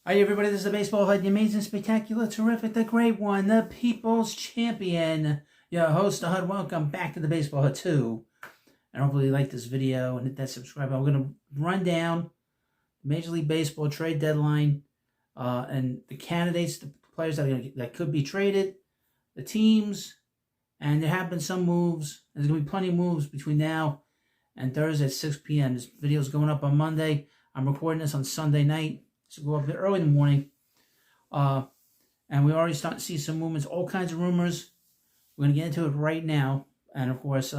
Hi everybody, this is the Baseball Hut, the amazing, spectacular, terrific, the great one, the people's champion, your host, the Hut. Welcome back to the Baseball Hut 2. And hopefully you like this video and hit that subscribe button. We're going to run down Major League Baseball trade deadline and the candidates, the players that could be traded, the teams, and there have been some moves. There's going to be plenty of moves between now and Thursday at 6 p.m. This video is going up on Monday. I'm recording this on Sunday night. So go up there early in the morning. And we already start to see some movements, all kinds of rumors. We're going to get into it right now. And of course,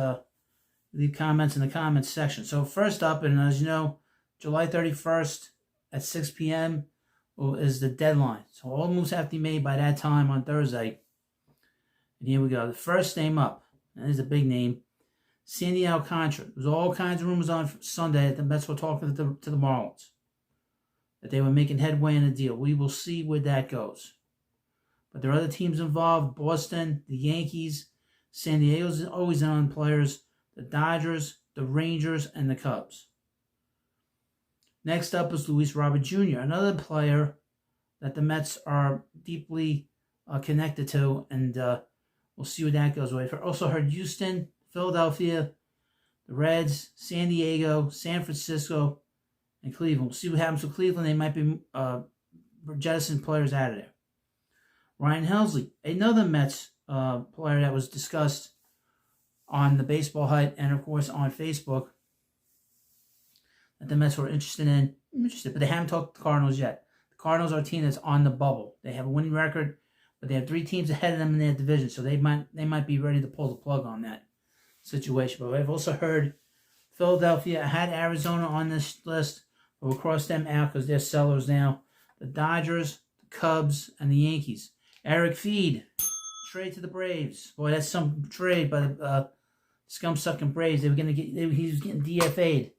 leave comments in the comments section. So first up, and as you know, July 31st at 6 p.m. is the deadline. So all moves have to be made by that time on Thursday. And here we go. The first name up, and this is a big name, Sandy Alcántara. There's all kinds of rumors on Sunday that the Mets were talking to the Marlins, that they were making headway in a deal. We will see where that goes. But there are other teams involved: Boston, the Yankees, San Diego's always in on players, the Dodgers, the Rangers, and the Cubs. Next up is Luis Robert Jr., another player that the Mets are deeply connected to, and we'll see where that goes. We've also heard Houston, Philadelphia, the Reds, San Diego, San Francisco, and Cleveland. We'll see what happens with Cleveland. They might be jettison players out of there. Ryan Helsley, another Mets player that was discussed on the Baseball Hut and, of course, on Facebook, that the Mets were interested in. But they haven't talked to the Cardinals yet. The Cardinals are a team that's on the bubble. They have a winning record, but they have 3 teams ahead of them in their division, so they might be ready to pull the plug on that situation. But I've also heard Philadelphia. I had Arizona on this list, but we'll cross them out because they're sellers now. The Dodgers, the Cubs, and the Yankees. Eric Feed, trade to the Braves. Boy, that's some trade by the scum-sucking Braves. He was getting DFA'd.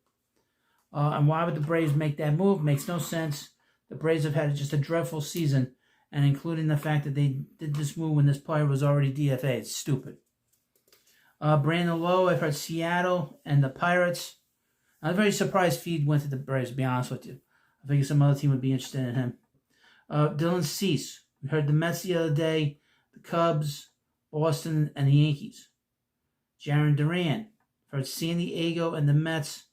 And why would the Braves make that move? Makes no sense. The Braves have had just a dreadful season, and including the fact that they did this move when this player was already DFA'd. It's stupid. Brandon Lowe, I've heard Seattle and the Pirates. I'm very surprised Feed went to the Braves, to be honest with you. I figured some other team would be interested in him. Dylan Cease. We heard the Mets the other day, the Cubs, Boston, and the Yankees. Jaron Duran. I've heard San Diego and the Mets,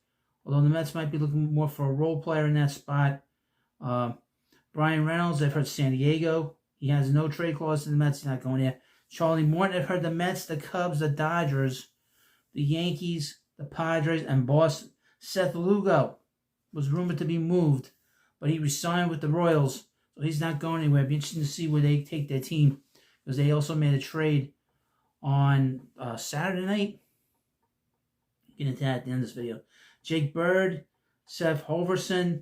although the Mets might be looking more for a role player in that spot. Brian Reynolds, I've heard San Diego. He has no trade clause in the Mets. He's not going there. Charlie Morton, I've heard the Mets, the Cubs, the Dodgers, the Yankees, the Padres, and Boston. Seth Lugo was rumored to be moved, but he resigned with the Royals, so he's not going anywhere. It'd be interesting to see where they take their team, because they also made a trade on Saturday night. Get into that at the end of this video. Jake Bird, Seth Holverson.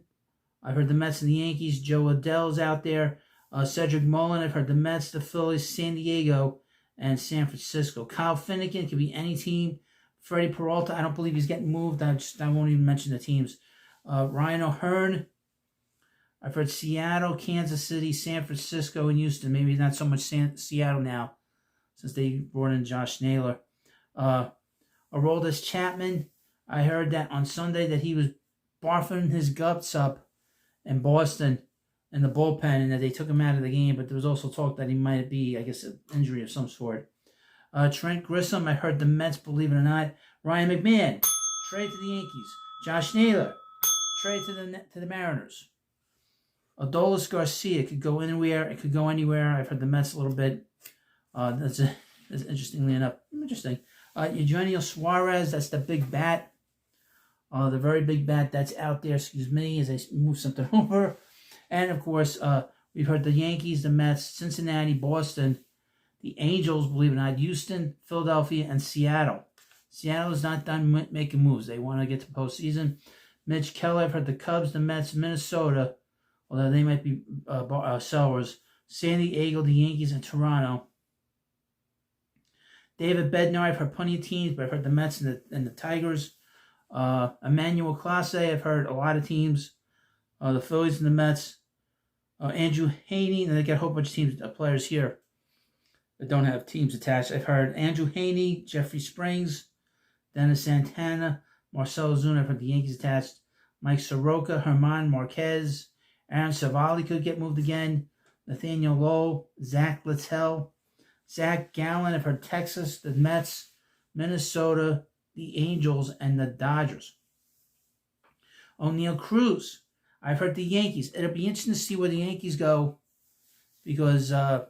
I've heard the Mets and the Yankees. Joe Adell's out there. Cedric Mullin, I've heard the Mets, the Phillies, San Diego, and San Francisco. Kyle Finnegan, could be any team. Freddie Peralta, I don't believe he's getting moved. I won't even mention the teams. Ryan O'Hearn, I've heard Seattle, Kansas City, San Francisco, and Houston. Maybe not so much Seattle now, since they brought in Josh Naylor. Aroldis Chapman, I heard that on Sunday that he was barfing his guts up in Boston in the bullpen, and that they took him out of the game, but there was also talk that he might be, I guess, an injury of some sort. Trent Grissom, I heard the Mets, believe it or not. Ryan McMahon, trade to the Yankees. Josh Naylor, trade to the Mariners. Adolis Garcia could go anywhere. It could go anywhere. I've heard the Mets a little bit. That's interestingly enough. Interesting. Eugenio Suarez, that's the big bat. The very big bat that's out there, excuse me, as I move something over. And, of course, we've heard the Yankees, the Mets, Cincinnati, Boston, the Angels, believe it or not, Houston, Philadelphia, and Seattle. Seattle is not done making moves. They want to get to postseason. Mitch Keller, I've heard the Cubs, the Mets, Minnesota, although they might be sellers. San Diego, the Yankees, and Toronto. David Bednar, I've heard plenty of teams, but I've heard the Mets and the Tigers. Emmanuel Clase, I've heard a lot of teams. The Phillies and the Mets. Andrew Haney, and they got a whole bunch of teams, players here that don't have teams attached. I've heard Andrew Haney, Jeffrey Springs, Dennis Santana, Marcell Ozuna, I've heard the Yankees attached. Mike Soroka, Herman Marquez, Aaron Savali could get moved again. Nathaniel Lowe, Zach Littell, Zach Gallen. I've heard Texas, the Mets, Minnesota, the Angels, and the Dodgers. O'Neal Cruz. I've heard the Yankees. It'll be interesting to see where the Yankees go because Aaron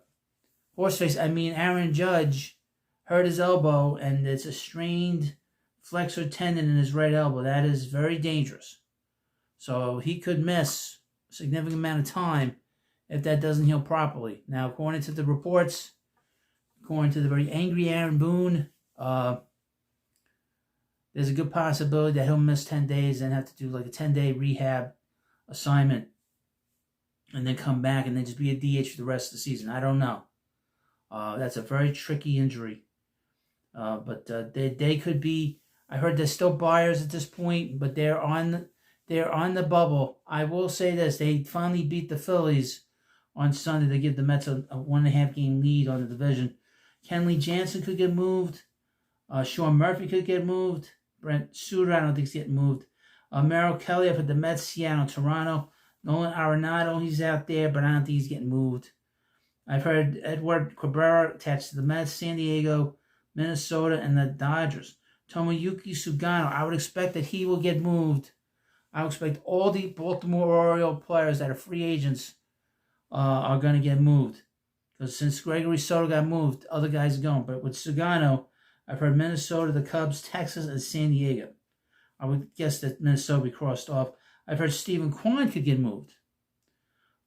Judge hurt his elbow and it's a strained flexor tendon in his right elbow. That is very dangerous. So he could miss a significant amount of time if that doesn't heal properly. Now, according to the reports, according to the very angry Aaron Boone, there's a good possibility that he'll miss 10 days and have to do like a 10-day rehab assignment and then come back and then just be a DH for the rest of the season. I don't know. That's a very tricky injury. But they could be. I heard there's still buyers at this point, but they're on the bubble. I will say this: they finally beat the Phillies on Sunday to give the Mets a 1.5 game lead on the division. Kenley Jansen could get moved. Sean Murphy could get moved. Brent Suter, I don't think he's getting moved. Merrill Kelly up at the Mets, Seattle, Toronto. Nolan Arenado, he's out there, but I don't think he's getting moved. I've heard Edward Cabrera attached to the Mets, San Diego, Minnesota, and the Dodgers. Tomoyuki Sugano, I would expect that he will get moved. I would expect all the Baltimore Orioles players that are free agents are going to get moved. Because since Gregory Soto got moved, other guys are going. But with Sugano, I've heard Minnesota, the Cubs, Texas, and San Diego. I would guess that Minnesota will be crossed off. I've heard Stephen Kwan could get moved.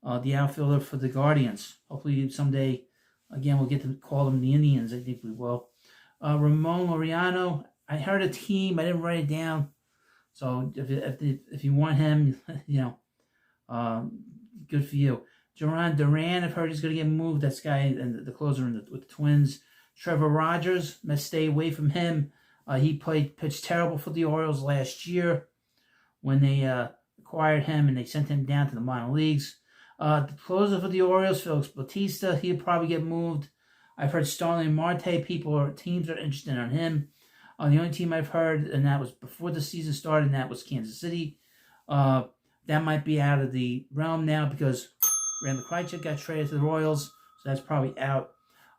The outfielder for the Guardians. Hopefully someday, again, we'll get to call them the Indians. I think we will. Ramon Laureano. I heard a team. I didn't write it down. So if you want him, good for you. Duran Duran, I've heard he's going to get moved. That's guy and the closer with the Twins. Trevor Rogers, let's stay away from him. He pitched terrible for the Orioles last year when they acquired him and they sent him down to the minor leagues. The closer for the Orioles, Felix Bautista, he'll probably get moved. I've heard Starling Marte, teams are interested in him. The only team I've heard, and that was before the season started, and that was Kansas City. That might be out of the realm now because Randall Krejci got traded to the Royals, so that's probably out.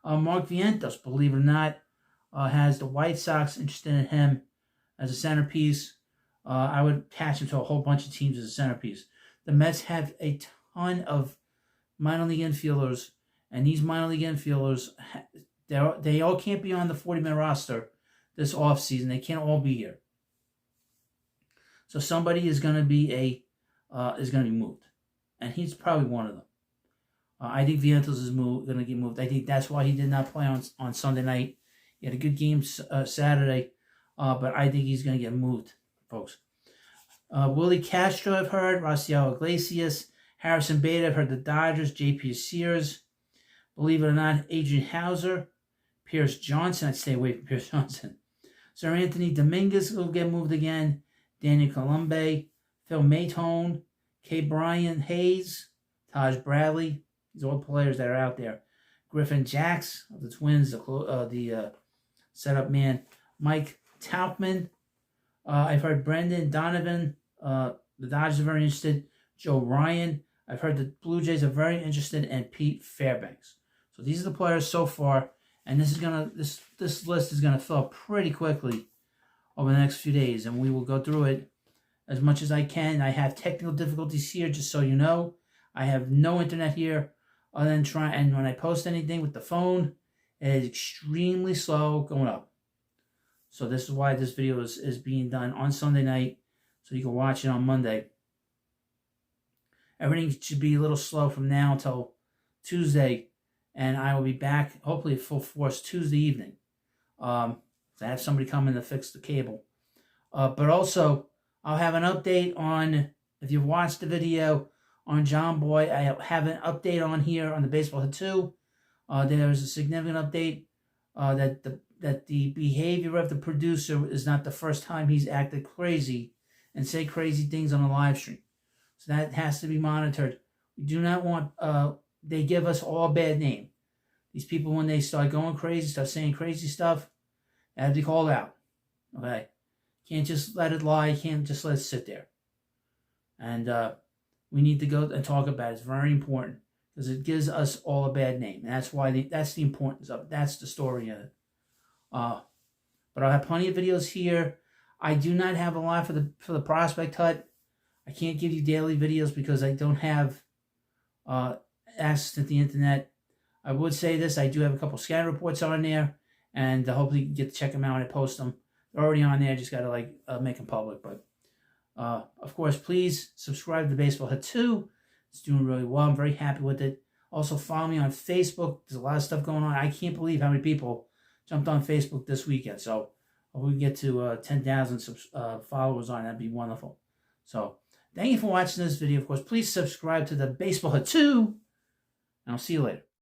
Mark Vientos, believe it or not, has the White Sox interested in him as a centerpiece. I would attach him to a whole bunch of teams as a centerpiece. The Mets have a ton of minor league infielders, and these minor league infielders, they all can't be on the 40-man roster this offseason. They can't all be here. So somebody is going to be moved, and he's probably one of them. I think Vientos is going to get moved. I think that's why he did not play on Sunday night. He had a good game Saturday, but I think he's going to get moved, folks. Willie Castro, I've heard. Raciel Iglesias. Harrison Bader, I've heard the Dodgers. J.P. Sears. Believe it or not, Adrian Hauser. Pierce Johnson. I'd stay away from Pierce Johnson. Sir Anthony Dominguez will get moved again. Daniel Colombe. Phil Matone. K. Brian Hayes. Taj Bradley. These are all players that are out there. Griffin Jacks of the Twins, the setup man. Mike Taubman. I've heard Brendan Donovan. The Dodgers are very interested. Joe Ryan. I've heard the Blue Jays are very interested in Pete Fairbanks. So these are the players so far, and this list is gonna fill up pretty quickly over the next few days, and we will go through it as much as I can. I have technical difficulties here, just so you know. I have no internet here. Other than and when I post anything with the phone, it is extremely slow going up. So this is why this video is being done on Sunday night, so you can watch it on Monday. Everything should be a little slow from now until Tuesday, and I will be back, hopefully at full force, Tuesday evening. I have somebody come in to fix the cable. But also, I'll have an update on, if you've watched the video, on John Boy. I have an update on here on the Baseball Hit 2. There is a significant update that the behavior of the producer is not the first time he's acted crazy and say crazy things on a live stream. So that has to be monitored. We do not want, they give us all a bad name. These people, when they start going crazy, start saying crazy stuff, they have to be called out. Okay? Can't just let it lie. Can't just let it sit there. And we need to go and talk about it. It's very important because it gives us all a bad name. And that's why that's the importance of it. That's the story of it. But I'll have plenty of videos here. I do not have a lot for the prospect hut. I can't give you daily videos because I don't have access to the internet. I would say this, I do have a couple scan reports on there, and hopefully you can get to check them out when I post them. They're already on there, just got to make them public. But of course, please subscribe to Baseball Hut 2. It's doing really well. I'm very happy with it. Also, follow me on Facebook. There's a lot of stuff going on. I can't believe how many people jumped on Facebook this weekend. So if we can get to 10,000 followers on, that'd be wonderful. So thank you for watching this video. Of course, please subscribe to the Baseball Hut 2, and I'll see you later.